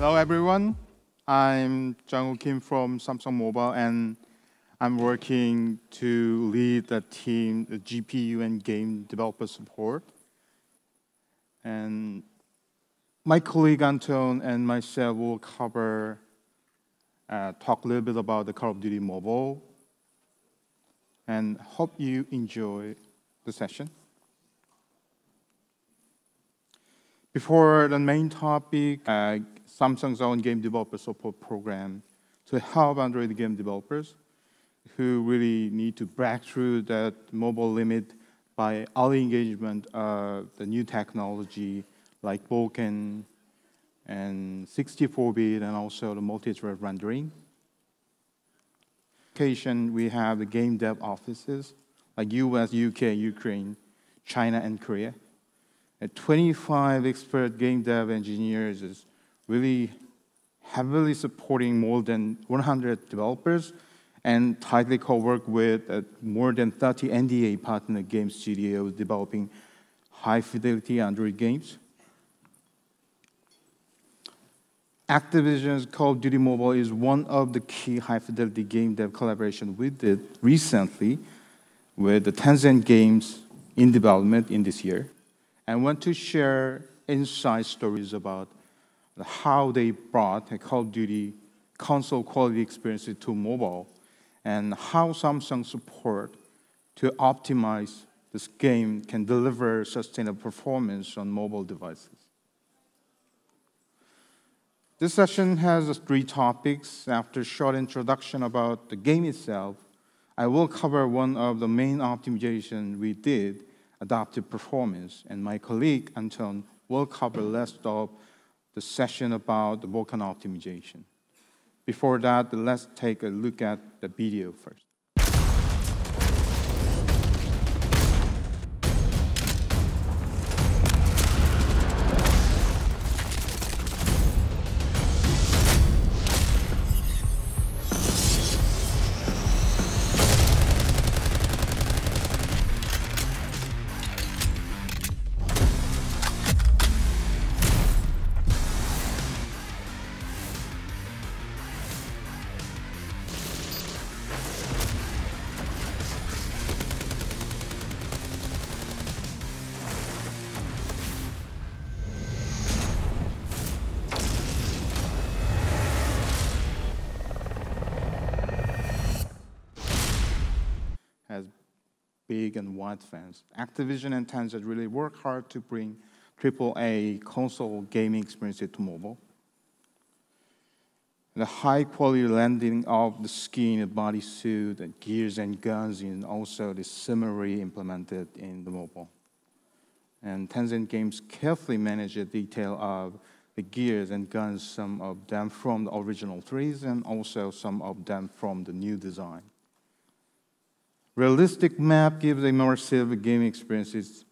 Hello, everyone. I'm Jungwoo Kim from Samsung Mobile, and I'm working to lead the team, the GPU and game developer support. And my colleague Anton and myself will talk a little bit about the Call of Duty Mobile, and hope you enjoy the session. Before the main topic, Samsung's own game developer support program to help Android game developers who really need to break through that mobile limit by early engagement of the new technology like Vulkan and 64-bit and also the multi-thread rendering. We have the GameDev offices like US, UK, Ukraine, China, and Korea. 25 expert game dev engineers is really heavily supporting more than 100 developers and tightly co-work with more than 30 NDA partner game studios developing high-fidelity Android games. Activision's Call of Duty Mobile is one of the key high-fidelity game dev collaboration we did recently with the Tencent games in development in this year. I want to share inside stories about how they brought a Call of Duty console quality experience to mobile and how Samsung support to optimize this game can deliver sustainable performance on mobile devices. This session has 3 topics. After a short introduction about the game itself, I will cover one of the main optimization we did, adaptive performance, and my colleague Anton will cover the rest of the session about the Vulkan optimization. Before that, let's take a look at the video first. Has big and wide fans. Activision and Tencent really work hard to bring AAA console gaming experience to mobile. The high-quality landing of the skin, the bodysuit, the gears and guns, and also the similarly implemented in the mobile. And Tencent games carefully manage the detail of the gears and guns, some of them from the original 3s and also some of them from the new design. Realistic map gives immersive game experiences.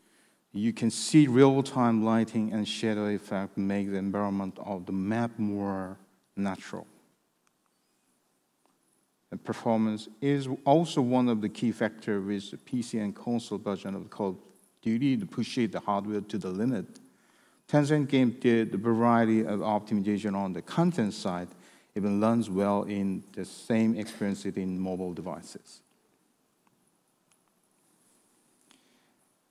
You can see real-time lighting and shadow effect make the environment of the map more natural. The performance is also one of the key factors with the PC and console version of Call of Duty to push the hardware to the limit. Tencent Games did a variety of optimization on the content side, even runs well in the same experience in mobile devices.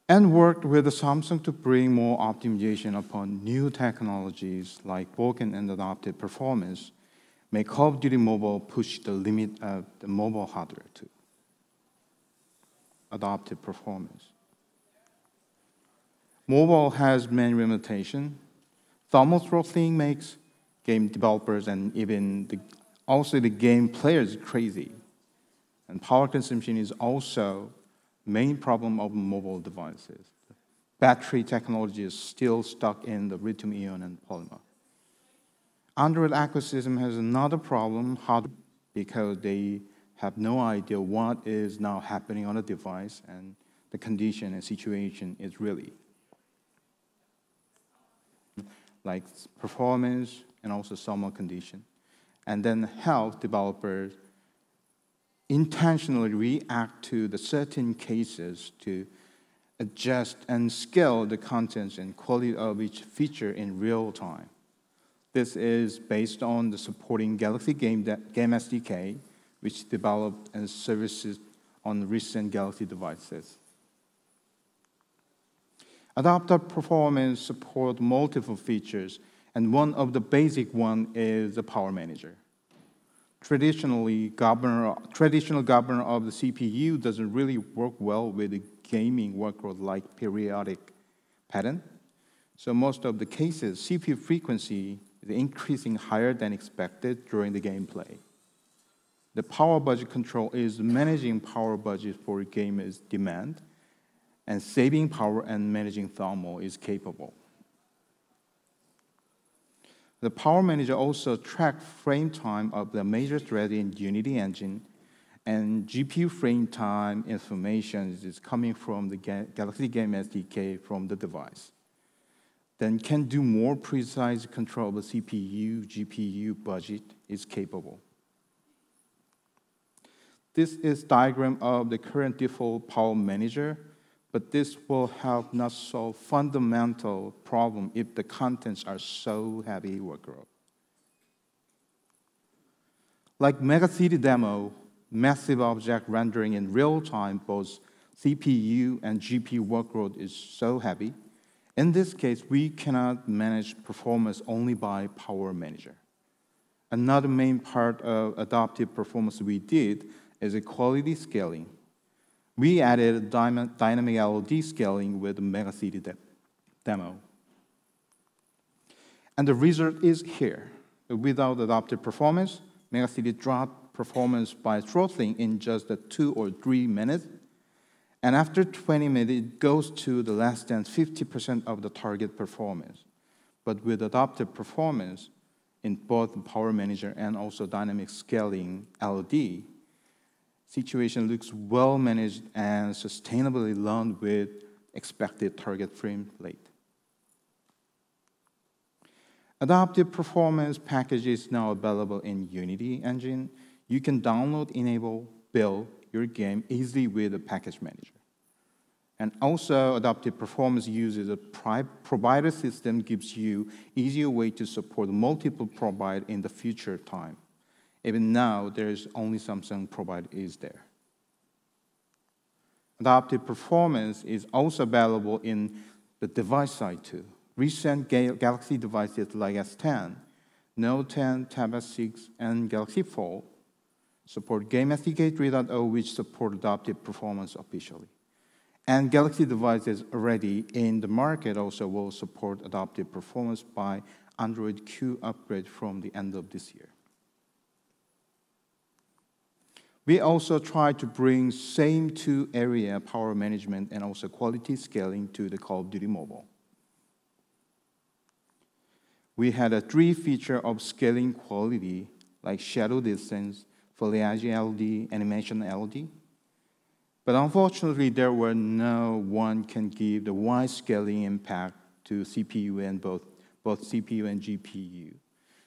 And worked with Samsung to bring more optimization upon new technologies like Vulkan and Adaptive Performance, make Call of Duty Mobile push the limit of the mobile hardware to adaptive performance. Mobile has many limitations. Thermal throttling makes game developers and even also the game players crazy. And power consumption is also main problem of mobile devices. Battery technology is still stuck in the lithium-ion and polymer. Android ecosystem has another problem because they have no idea what is now happening on the device and the condition and situation is really like performance and also thermal condition. And then help developers intentionally react to the certain cases to adjust and scale the contents and quality of each feature in real time. This is based on the supporting Galaxy Game SDK, which developed and services on recent Galaxy devices. Adaptive Performance supports multiple features, and one of the basic one is the Power Manager. Traditional governor of the CPU doesn't really work well with a gaming workload like periodic pattern. So most of the cases, CPU frequency is increasing higher than expected during the gameplay. The power budget control is managing power budget for gamers' demand, and saving power and managing thermal is capable. The Power Manager also tracks frame time of the major thread in Unity engine, and GPU frame time information is coming from the Galaxy Game SDK from the device. Then can do more precise control of the CPU, GPU budget is capable. This is diagram of the current default Power Manager, but this will help not solve fundamental problem if the contents are so heavy workload. Like Megacity demo, massive object rendering in real time, both CPU and GPU workload is so heavy. In this case, we cannot manage performance only by Power Manager. Another main part of adaptive performance we did is a quality scaling. We added dynamic LOD scaling with the Megacity demo. And the result is here. Without adaptive performance, Megacity dropped performance by throttling in just 2 or 3 minutes. And after 20 minutes, it goes to the less than 50% of the target performance. But with adaptive performance, in both the Power Manager and also dynamic scaling LOD, situation looks well managed and sustainably run with expected target frame rate. Adaptive performance package is now available in Unity engine. You can download, enable, build your game easily with a package manager. And also, adaptive performance uses a provider system, gives you easier way to support multiple providers in the future time. Even now, there's only Samsung provider is there. Adaptive performance is also available in the device side too. Recent Galaxy devices like S10, Note 10, Tab S6, and Galaxy Fold support Game SDK 3.0, which support adaptive performance officially. And Galaxy devices already in the market also will support adaptive performance by Android Q upgrade from the end of this year. We also try to bring same 2 area, power management and also quality scaling, to the Call of Duty Mobile. We had a 3 feature of scaling quality, like shadow distance, foliage LD, animation LD. But unfortunately, there were no one can give the wide scaling impact to CPU and both CPU and GPU.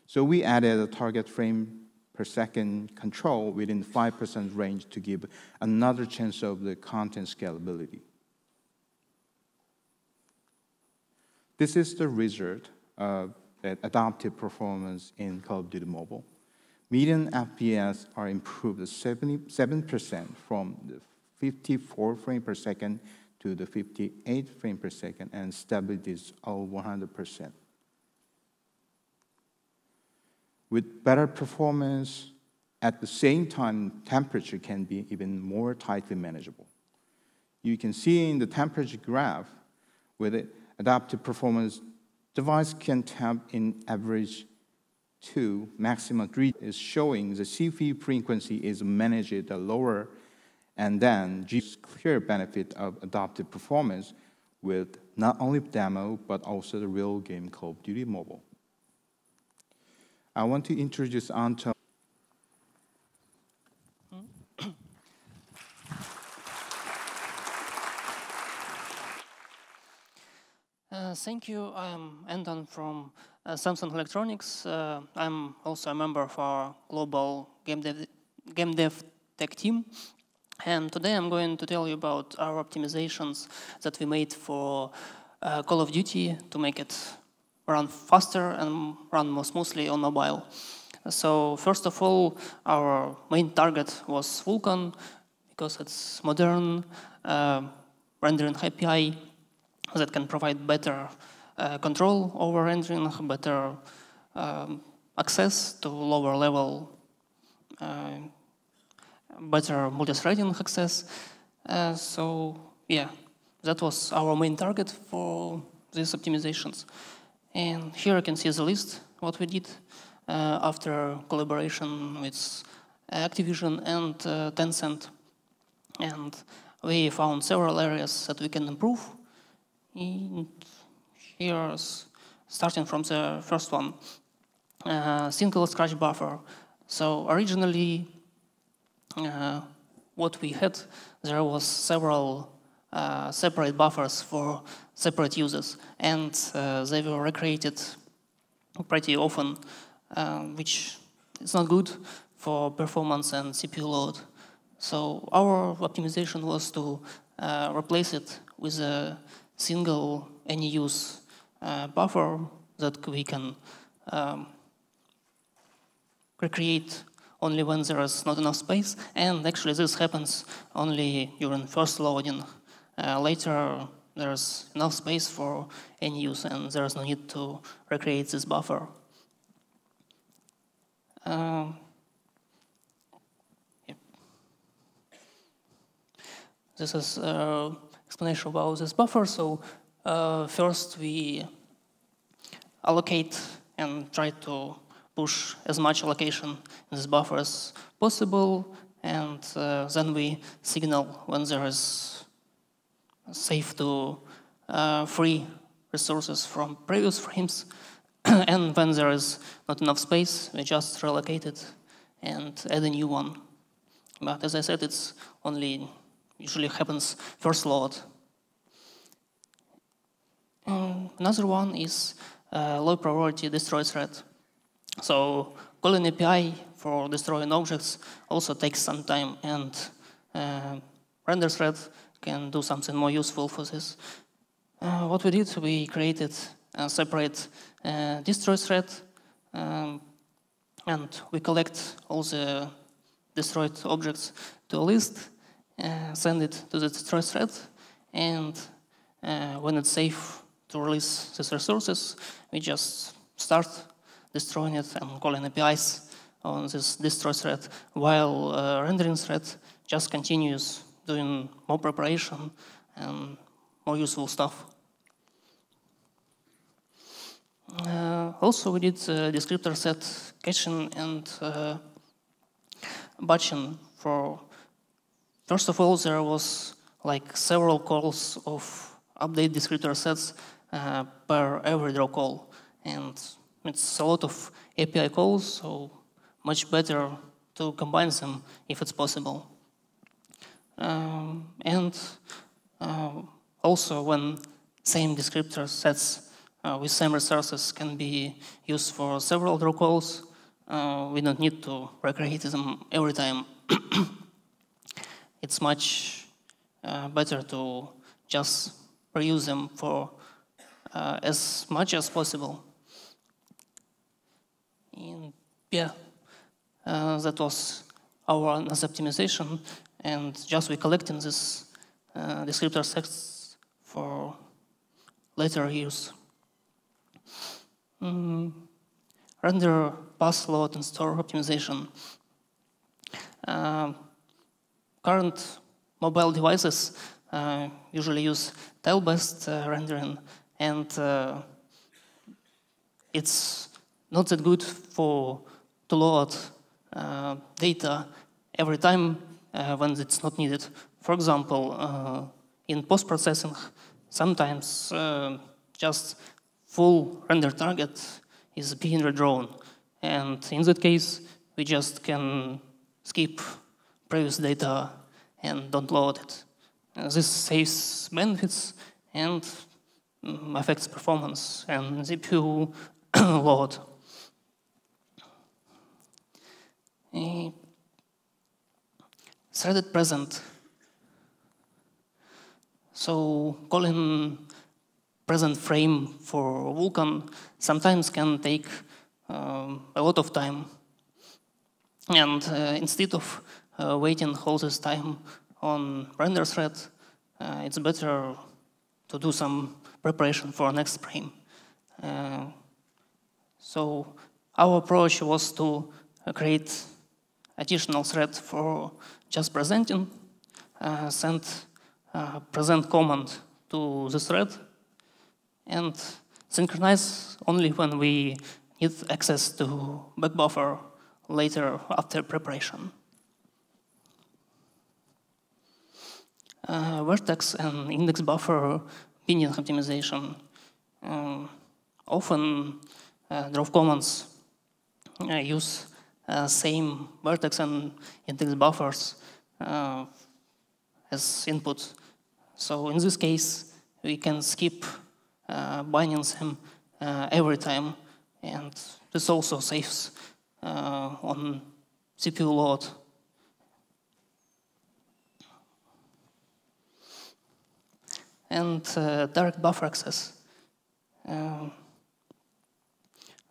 So we added a target frame per second control within 5% range to give another chance of the content scalability. This is the result of adaptive performance in Call of Duty Mobile. Median FPS are improved 77% from the 54 frames per second to the 58 frames per second, and stability is all 100%. With better performance, at the same time, temperature can be even more tightly manageable. You can see in the temperature graph, with adaptive performance, device can tap in average 2, maximum 3 is showing the CPU frequency is managed at the lower, and then clear benefit of adaptive performance with not only demo, but also the real game Call of Duty Mobile. I want to introduce Anton. Thank you. I'm Anton from Samsung Electronics. I'm also a member of our global GameDev tech team. And today I'm going to tell you about our optimizations that we made for Call of Duty to make it run faster and run more smoothly on mobile. So first of all, our main target was Vulkan, because it's modern rendering API that can provide better control over rendering, better access to lower level, better multi-threading access. So yeah, that was our main target for these optimizations. And here I can see the list, what we did after collaboration with Activision and Tencent. And we found several areas that we can improve. And here's starting from the first one, single scratch buffer. So originally, what we had, there was several separate buffers for separate users, and they were recreated pretty often, which is not good for performance and CPU load. So our optimization was to replace it with a single any-use buffer that we can recreate only when there is not enough space, and actually this happens only during first loading. Later, there's enough space for any use, and there's no need to recreate this buffer. Yep. This is explanation about this buffer. So first we allocate and try to push as much allocation in this buffer as possible, and then we signal when there is safe to free resources from previous frames, and when there is not enough space, we just relocate it and add a new one. But as I said, it's only usually happens first load. Another one is low priority destroy thread. So calling API for destroying objects also takes some time, and render thread can do something more useful for this. What we did, we created a separate destroy thread, and we collect all the destroyed objects to a list, send it to the destroy thread, and when it's safe to release these resources, we just start destroying it and calling APIs on this destroy thread, while rendering thread just continues doing more preparation and more useful stuff. Also, we did descriptor set caching and batching. For first of all, there was like several calls of update descriptor sets per every draw call, and it's a lot of API calls, so much better to combine them if it's possible. And also, when same descriptor sets with same resources can be used for several draw calls, we don't need to recreate them every time. It's much better to just reuse them for as much as possible. And yeah, that was our NAS optimization, and just we collecting this descriptor sets for later use. Render, pass, load, and store optimization. Current mobile devices usually use tile-based rendering, and it's not that good to load data every time when it's not needed. For example, in post-processing, sometimes just full render target is being redrawn, and in that case, we just can skip previous data and don't load it. This saves benefits and affects performance and CPU load. Threaded present. So calling present frame for Vulkan sometimes can take a lot of time. And instead of waiting all this time on render thread, it's better to do some preparation for next frame. So our approach was to create additional thread for just presenting, send present command to the thread, and synchronize only when we need access to back buffer later after preparation. Vertex and index buffer binding optimization. Often drop commands use same vertex and index buffers as input. So in this case, we can skip binding them every time, and this also saves on CPU load. And direct buffer access.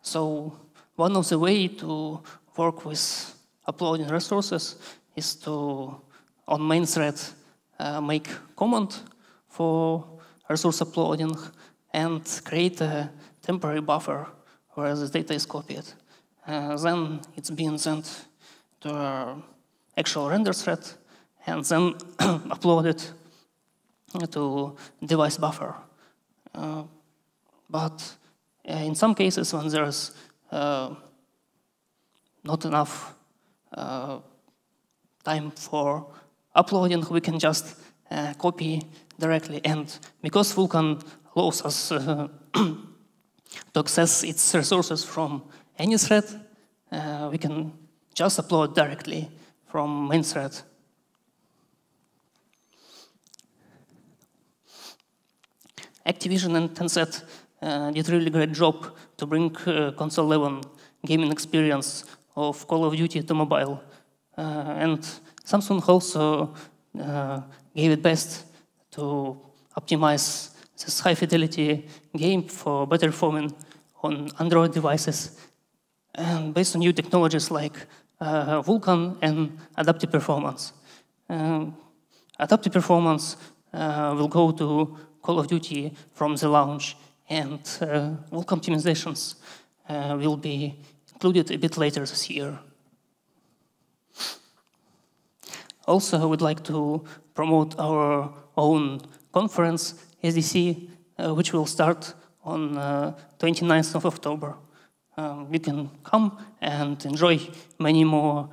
So one of the ways to work with uploading resources is to, on main thread, make command for resource uploading and create a temporary buffer where the data is copied. Then it's being sent to our actual render thread and then uploaded to device buffer. But in some cases, when there's not enough time for uploading, we can just copy directly. And because Vulkan allows us to access its resources from any thread, we can just upload directly from main thread. Activision and Tencent did a really great job to bring console-level gaming experience of Call of Duty to mobile. And Samsung also gave it best to optimize this high-fidelity game for better performing on Android devices. And based on new technologies like Vulkan and Adaptive Performance. Adaptive Performance will go to Call of Duty from the launch, and Vulkan optimizations will be included a bit later this year. Also, I would like to promote our own conference, SDC, which will start on 29th of October. You can come and enjoy many more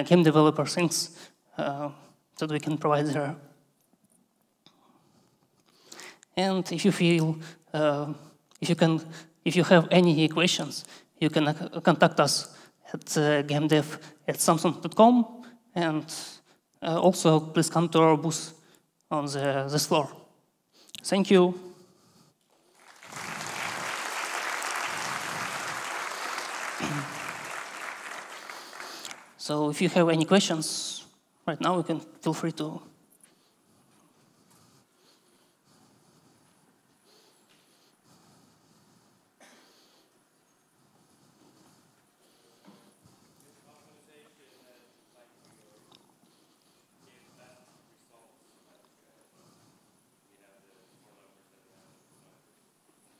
game developer things that we can provide there. And if you feel, if you have any questions, you can contact us at gamedev@samsung.com, and also please come to our booth on this floor. Thank you. So if you have any questions right now, you can feel free to.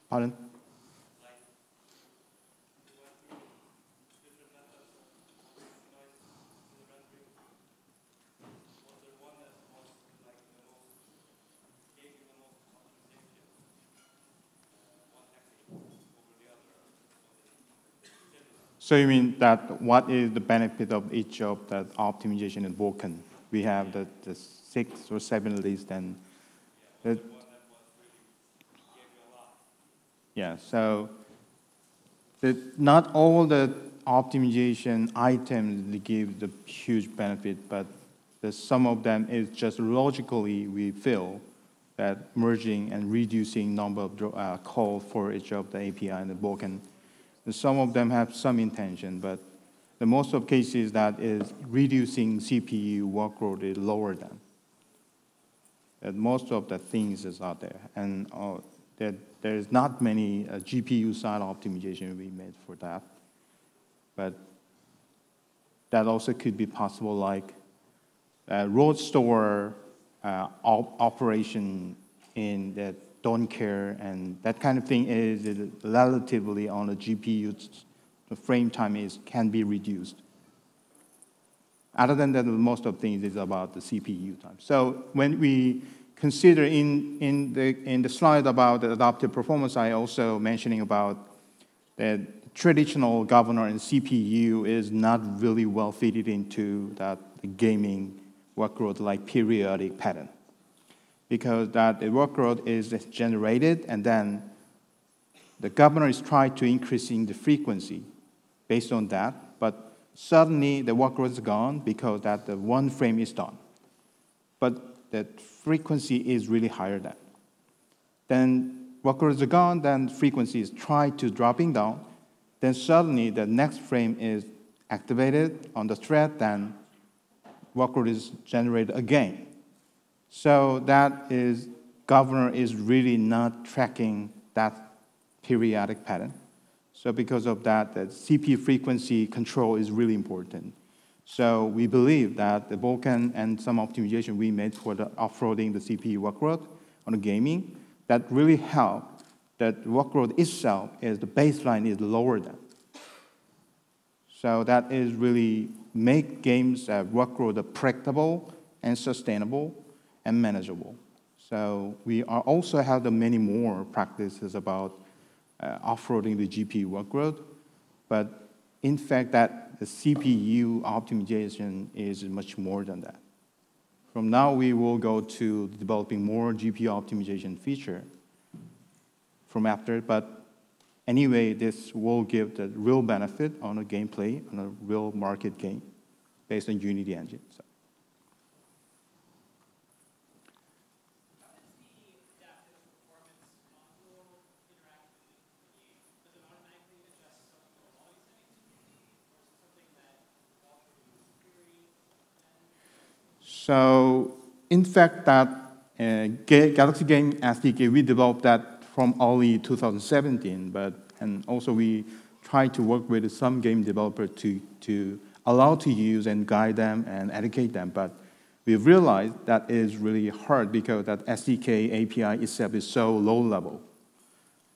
Pardon? So you mean that what is the benefit of each of that optimization in Vulkan? We have the 6 or 7 list, and yeah, so not all the optimization items they give the huge benefit, but some of them is just logically we feel that merging and reducing number of calls for each of the API and the Vulkan. And some of them have some intention, but the most of cases that is reducing CPU workload is lower than. That most of the things is out there, and that there's not many GPU side optimization we made for that. But that also could be possible, like road store operation in that don't care, and that kind of thing is relatively on the GPU, the frame time can be reduced. Other than that, most of things is about the CPU time. So when we consider in the slide about the adaptive performance, I also mentioning about that traditional governor and CPU is not really well fitted into that gaming workload like periodic pattern, because that the workload is generated and then the governor is trying to increasing the frequency based on that, but suddenly the workload is gone because that the one frame is done. But that frequency is really higher than. Then workload is gone, then frequency is tried to dropping down, then suddenly the next frame is activated on the thread, then workload is generated again. So that is, governor is really not tracking that periodic pattern. So because of that, the CPU frequency control is really important. So we believe that the Vulkan and some optimization we made for the off-roading the CPU workload on the gaming, that really help that workload itself is the baseline is lower than. So that is really make games workload predictable and sustainable and manageable. So we are also have the many more practices about off-roading the GPU workload, but in fact that the CPU optimization is much more than that. From now we will go to developing more GPU optimization feature from after, but anyway this will give the real benefit on a gameplay, on a real market game based on Unity engine. So. So, in fact, that Galaxy Game SDK, we developed that from early 2017, and also we tried to work with some game developer to allow to use and guide them and educate them, but we've realized that is really hard because that SDK API itself is so low level,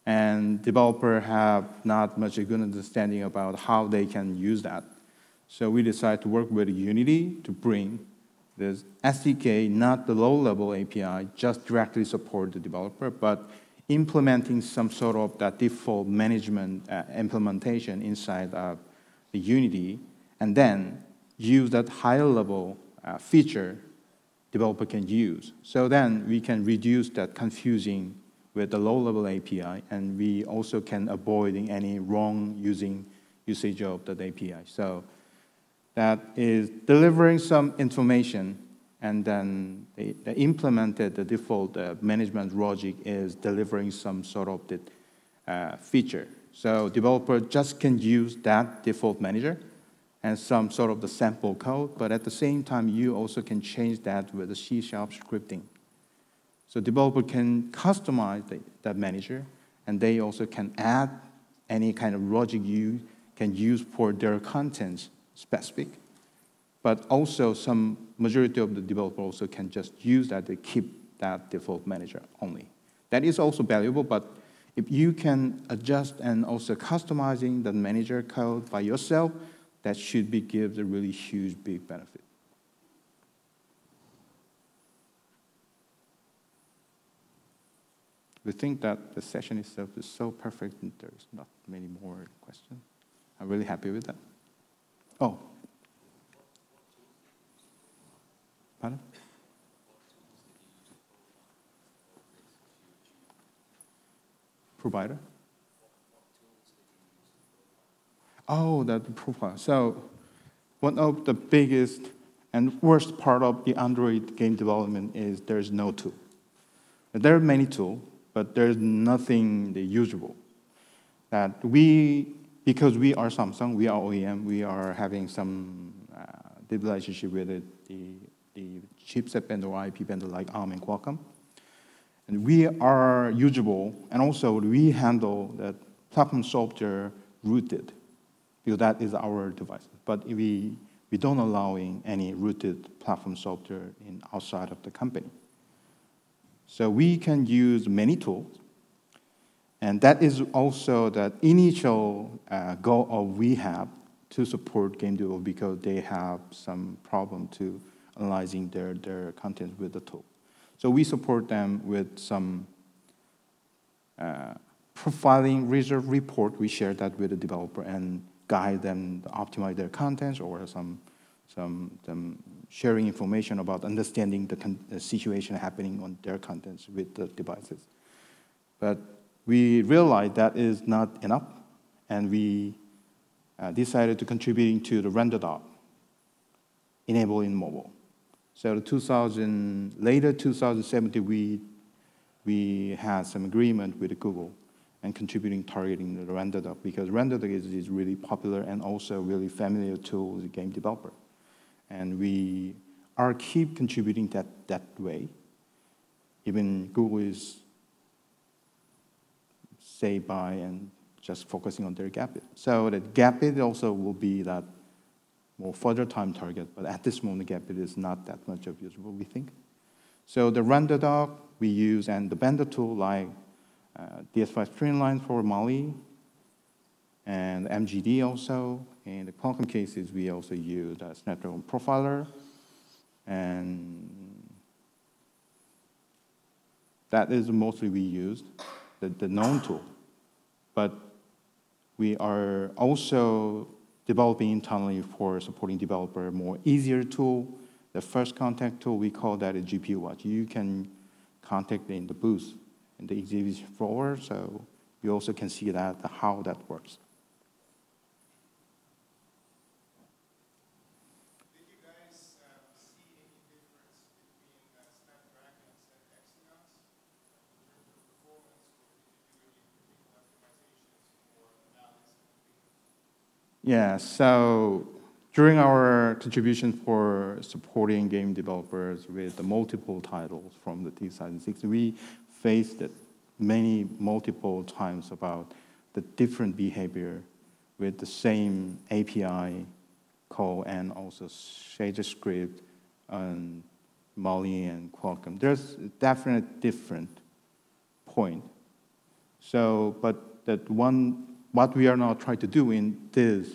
and developers have not much a good understanding about how they can use that. So we decided to work with Unity to bring this SDK, not the low-level API, just directly support the developer, but implementing some sort of that default management implementation inside of the Unity, and then use that higher-level feature developer can use. So then we can reduce that confusing with the low-level API, and we also can avoid any wrong usage of that API. So that is delivering some information, and then they implemented the default management logic is delivering some sort of the feature. So developer just can use that default manager and some sort of the sample code, but at the same time, you also can change that with the C# scripting. So developer can customize that manager, and they also can add any kind of logic you can use for their contents specific, but also some majority of the developer also can just use that to keep that default manager only. That is also valuable, but if you can adjust and also customizing the manager code by yourself, that should be gives a really huge, big benefit. We think that the session itself is so perfect and there's not many more questions. I'm really happy with that. Oh. Pardon? Provider? Oh, that profile. So one of the biggest and worst part of the Android game development is there's no tool. There are many tools, but there's nothing usable. That because we are Samsung, we are OEM, we are having some deep relationship with the chipset vendor or IP vendor like ARM and Qualcomm. And we are usable, and also we handle that platform software rooted, because that is our device. But we don't allow any rooted platform software outside of the company. So we can use many tools, and that is also the initial goal of we have to support GameDev, because they have some problem to analyzing their content with the tool. So we support them with some profiling reserve report. We share that with the developer and guide them to optimize their contents, or some sharing information about understanding the situation happening on their contents with the devices. But we realized that is not enough, and we decided to contribute to the render doc enabling mobile. So later 2017, we had some agreement with Google and contributing targeting the render doc, because render doc is really popular and also really familiar tool as a game developer. And we are keep contributing that way. Even Google is say by and just focusing on their gap. So that gap also will be that more further time target, but at this moment, the gap is not that much of usable, we think. So the render doc we use, and the vendor tool like DS5 Streamline for Mali, and MGD also. In the Qualcomm cases, we also use a Snapdragon Profiler, and that is mostly we used, the known tool. But we are also developing internally for supporting developer more easier tool. The first contact tool, we call that a GPU watch. You can contact in the booth, in the exhibition floor, so you also can see that, how that works. Did you guys see any difference between Snapdragon and Exynos in terms of performance, or did you do any particular optimizations for balance? Yeah, so during our contribution for supporting game developers with the multiple titles from the 2006, we faced it multiple times about the different behavior with the same API call and also shader script on Mali and Qualcomm. There's a definite different point. So, but what we are now trying to do in this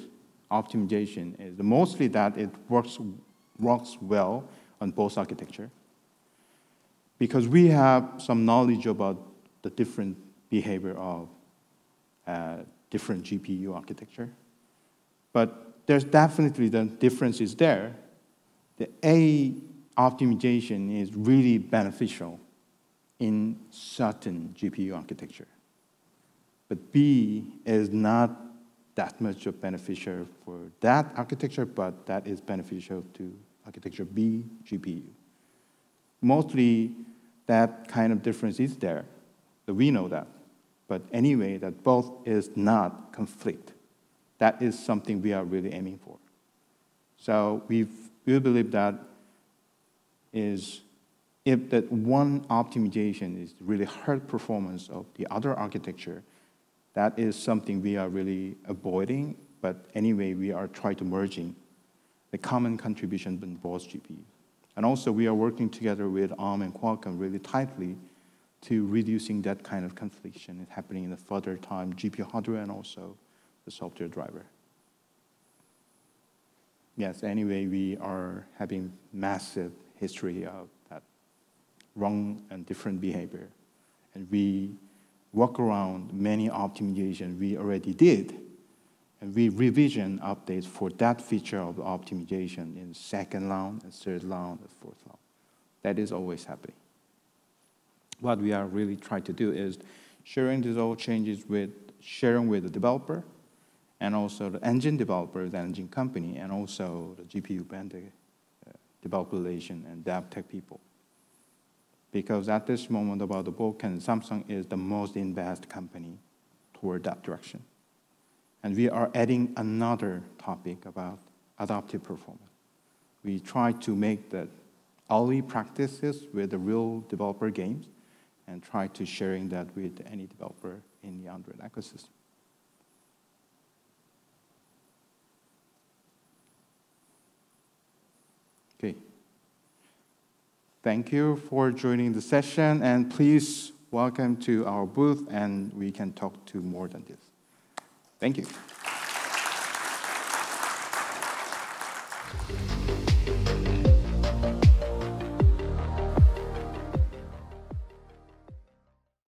optimization is mostly that it works well on both architecture, because we have some knowledge about the different behavior of different GPU architecture. But there's definitely the differences there. The A optimization is really beneficial in certain GPU architecture. But B is not that much of beneficial for that architecture, but that is beneficial to architecture B GPU. Mostly, that kind of difference is there. So we know that. But anyway, that both is not conflict. That is something we are really aiming for. So we believe that is, if that one optimization is really hurt performance of the other architecture, that is something we are really avoiding. But anyway, we are trying to merging the common contribution in both GPUs. And also, we are working together with ARM and Qualcomm really tightly to reducing that kind of confliction happening in the further time, GPU hardware and also the software driver. Yes, anyway, we are having massive history of that wrong and different behavior. And we work around many optimizations we already did, and we revision updates for that feature of optimization in second round, and third round, and fourth round. That is always happening. What we are really trying to do is sharing these all changes sharing with the developer, and also the engine developer, the engine company, and also the GPU vendor, developer relation, and dev tech people. Because at this moment about the Vulkan, Samsung is the most invest company toward that direction. And we are adding another topic about adaptive performance. We try to make the early practices with the real developer games and try to sharing that with any developer in the Android ecosystem. Okay. Thank you for joining the session, and please welcome to our booth, and we can talk to more than this. Thank you.